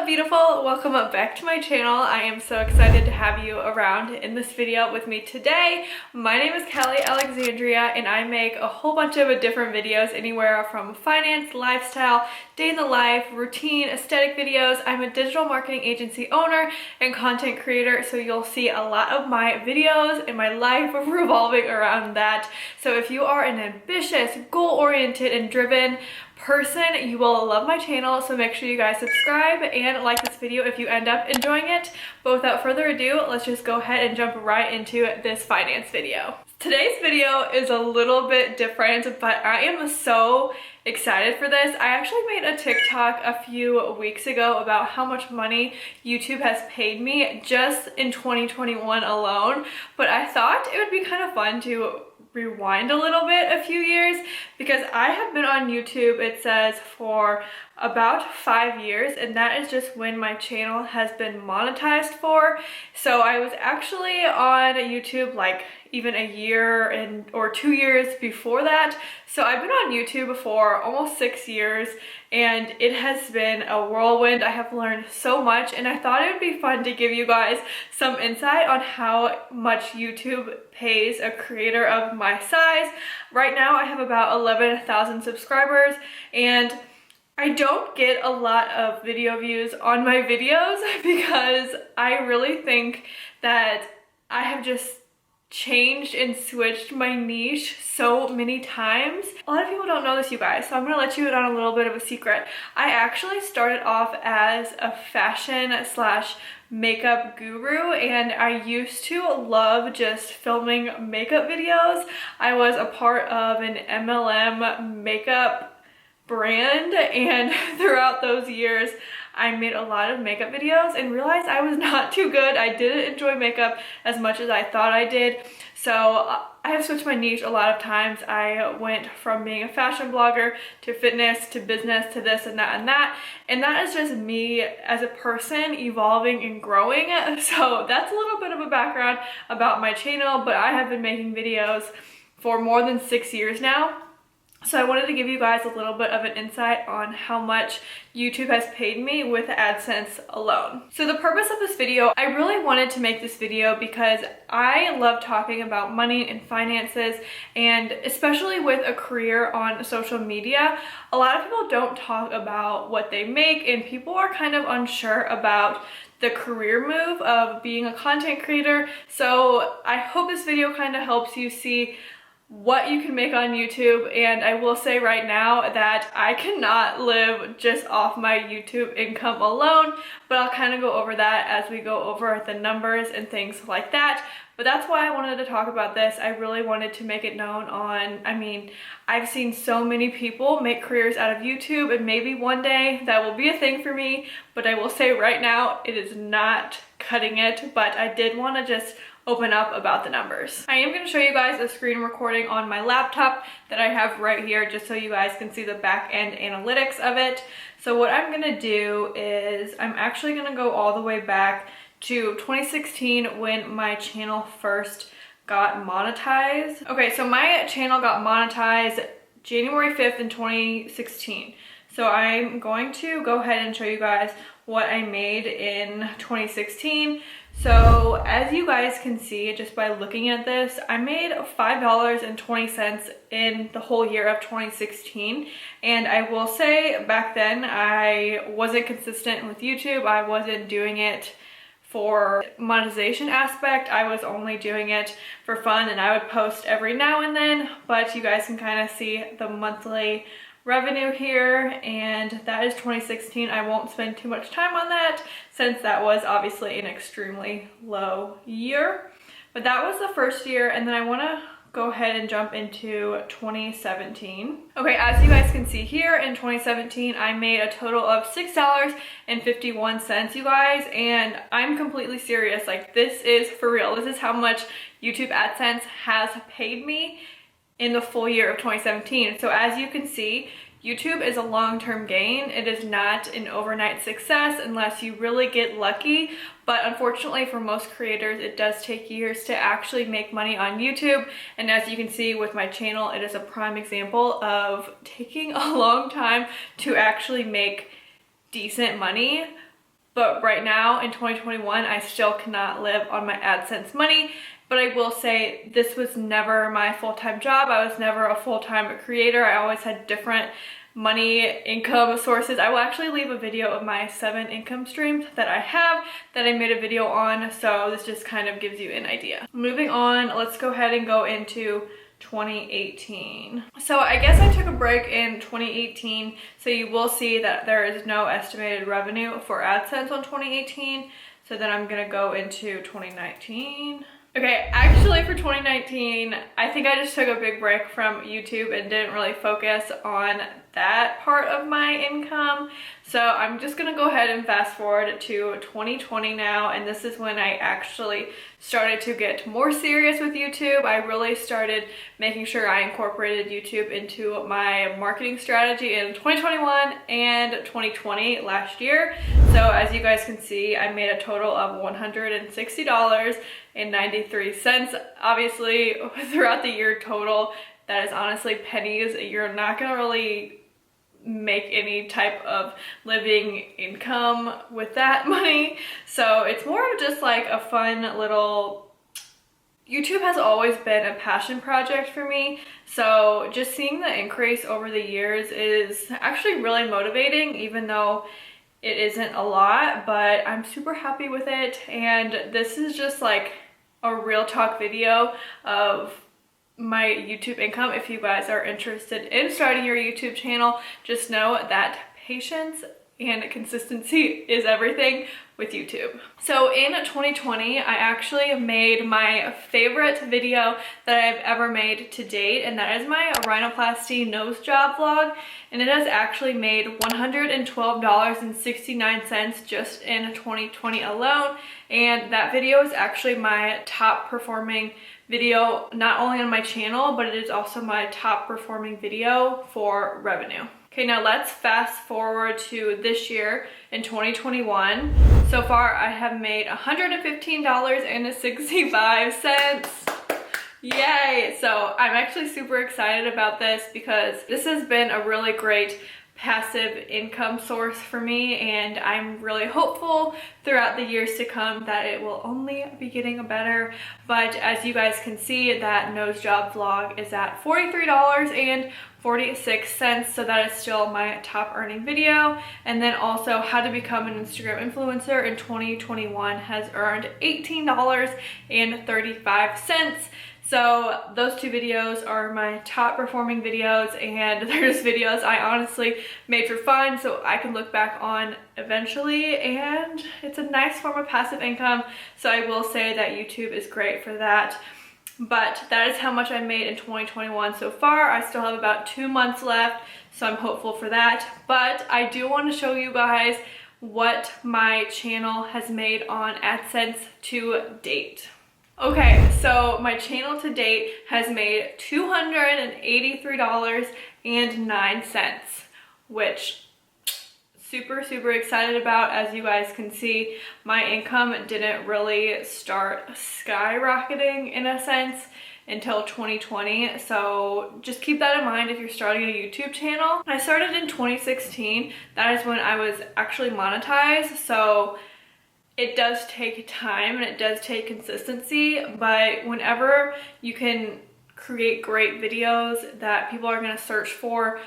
up, beautiful? Welcome back to my channel. I am so excited to have you around in this video with me today. My name is Kali.Alexandria and I make a whole bunch of different videos, anywhere from finance, lifestyle, day in the life, routine, aesthetic videos. I'm a digital marketing agency owner and content creator, so you'll see a lot of my videos and my life revolving around that. So if you are an ambitious, goal-oriented, and driven person, you will love my channel, so make sure you guys subscribe and like this video if you end up enjoying it. But without further ado, let's just go ahead and jump right into this finance video. Today's video is a little bit different, but I am so excited for this. I actually made a TikTok a few weeks ago about how much money YouTube has paid me just in 2021 alone, but I thought it would be kind of fun to rewind a little bit a few years, because I have been on YouTube, it says, for about 5 years, and that is just when my channel has been monetized for. So I was actually on YouTube like even a year or 2 years before that. So I've been on YouTube for almost 6 years and it has been a whirlwind. I have learned so much, and I thought it would be fun to give you guys some insight on how much YouTube pays a creator of my size. Right now I have about 11,000 subscribers, and I don't get a lot of video views on my videos because I really think that I have just changed and switched my niche so many times. A lot of people don't know this, you guys, so I'm gonna let you in on a little bit of a secret. I actually started off as a fashion slash makeup guru, and I used to love just filming makeup videos. I was a part of an MLM makeup brand, and throughout those years I made a lot of makeup videos and realized I was not too good. I didn't enjoy makeup as much as I thought I did, so I have switched my niche a lot of times. I went from being a fashion blogger to fitness to business to this and that and that, and that is just me as a person evolving and growing. So that's a little bit of a background about my channel, but I have been making videos for more than 6 years now. So I wanted to give you guys a little bit of an insight on how much YouTube has paid me with AdSense alone. So the purpose of this video, I really wanted to make this video because I love talking about money and finances, and especially with a career on social media, a lot of people don't talk about what they make, and people are kind of unsure about the career move of being a content creator. So I hope this video kind of helps you see what you can make on YouTube. And I will say right now that I cannot live just off my YouTube income alone, but I'll kind of go over that as we go over the numbers and things like that. But that's why I wanted to talk about this. I really wanted to make it known I've seen so many people make careers out of YouTube, and maybe one day that will be a thing for me, but I will say right now it is not cutting it. But I did want to just open up about the numbers. I am going to show you guys a screen recording on my laptop that I have right here, just so you guys can see the back end analytics of it. So what I'm going to do is I'm actually going to go all the way back to 2016 when my channel first got monetized. Okay, so my channel got monetized January 5th in 2016. So I'm going to go ahead and show you guys what I made in 2016. So as you guys can see just by looking at this, I made $5.20 in the whole year of 2016. And I will say back then I wasn't consistent with YouTube. I wasn't doing it for monetization aspect. I was only doing it for fun, and I would post every now and then, but you guys can kind of see the monthly revenue here, and that is 2016. I won't spend too much time on that since that was obviously an extremely low year, but that was the first year. And then I want to go ahead and jump into 2017. Okay, as you guys can see here, in 2017 I made a total of $6.51, you guys, and I'm completely serious. Like, this is for real. This is how much YouTube AdSense has paid me in the full year of 2017. So as you can see, YouTube is a long-term gain. It is not an overnight success unless you really get lucky. But unfortunately for most creators, it does take years to actually make money on YouTube. And as you can see with my channel, it is a prime example of taking a long time to actually make decent money. But right now in 2021, I still cannot live on my AdSense money. But I will say this was never my full-time job. I was never a full-time creator. I always had different money income sources. I will actually leave a video of my 7 income streams that I have that I made a video on, so this just kind of gives you an idea. Moving on, let's go ahead and go into 2018. So I guess I took a break in 2018, so you will see that there is no estimated revenue for AdSense on 2018. So then I'm gonna go into 2019. Okay, actually for 2019, I think I just took a big break from YouTube and didn't really focus on that part of my income. So I'm just gonna go ahead and fast forward to 2020 now, and this is when I actually started to get more serious with YouTube. I really started making sure I incorporated YouTube into my marketing strategy in 2021 and 2020 last year. So as you guys can see, I made a total of $160.93. Obviously, throughout the year total, that is honestly pennies. You're not gonna really make any type of living income with that money. So it's more of just like a fun little, YouTube has always been a passion project for me. So just seeing the increase over the years is actually really motivating, even though it isn't a lot, but I'm super happy with it. And this is just like a real talk video of my YouTube income. If you guys are interested in starting your YouTube channel, just know that patience and consistency is everything with YouTube. So in 2020, I actually made my favorite video that I've ever made to date, and that is my rhinoplasty nose job vlog, and it has actually made $112.69 just in 2020 alone. And that video is actually my top performing video, not only on my channel, but it is also my top performing video for revenue. Okay, now let's fast forward to this year in 2021. So far, I have made $115.65. Yay! So I'm actually super excited about this because this has been a really great passive income source for me, and I'm really hopeful throughout the years to come that it will only be getting better. But as you guys can see, that nose job vlog is at $43.46, so that is still my top earning video. And then also how to become an Instagram influencer in 2021 has earned $18.35. So those 2 videos are my top performing videos, and they're just videos I honestly made for fun so I can look back on eventually, and it's a nice form of passive income. So I will say that YouTube is great for that. But that is how much I made in 2021 so far. I still have about 2 months left, so I'm hopeful for that. But I do want to show you guys what my channel has made on AdSense to date. Okay, so my channel to date has made $283.09, which super excited about. As you guys can see, my income didn't really start skyrocketing in a sense until 2020, so just keep that in mind if you're starting a YouTube channel. I started in 2016. That is when I was actually monetized, so it does take time and it does take consistency, but whenever you can create great videos that people are going to search for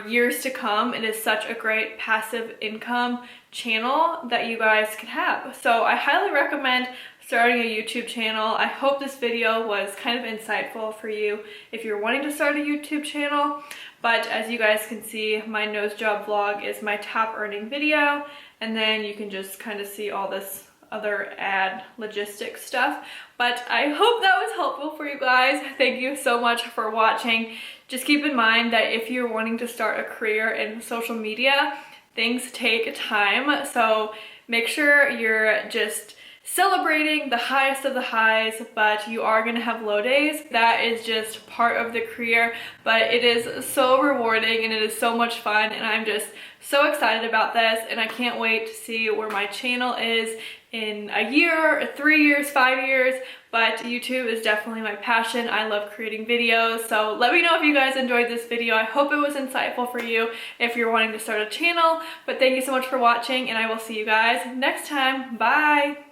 years to come, it is such a great passive income channel that you guys can have. So I highly recommend starting a YouTube channel. I hope this video was kind of insightful for you if you're wanting to start a YouTube channel. But as you guys can see, my nose job vlog is my top earning video, and then you can just kind of see all this other ad logistics stuff. But I hope that was helpful for you guys. Thank you so much for watching. Just keep in mind that if you're wanting to start a career in social media, things take time. So make sure you're just celebrating the highest of the highs, but you are going to have low days. That is just part of the career, but it is so rewarding and it is so much fun, and I'm just so excited about this, and I can't wait to see where my channel is in a year, 3 years, 5 years. But YouTube is definitely my passion. I love creating videos, so let me know if you guys enjoyed this video. I hope it was insightful for you if you're wanting to start a channel. But thank you so much for watching, and I will see you guys next time. Bye!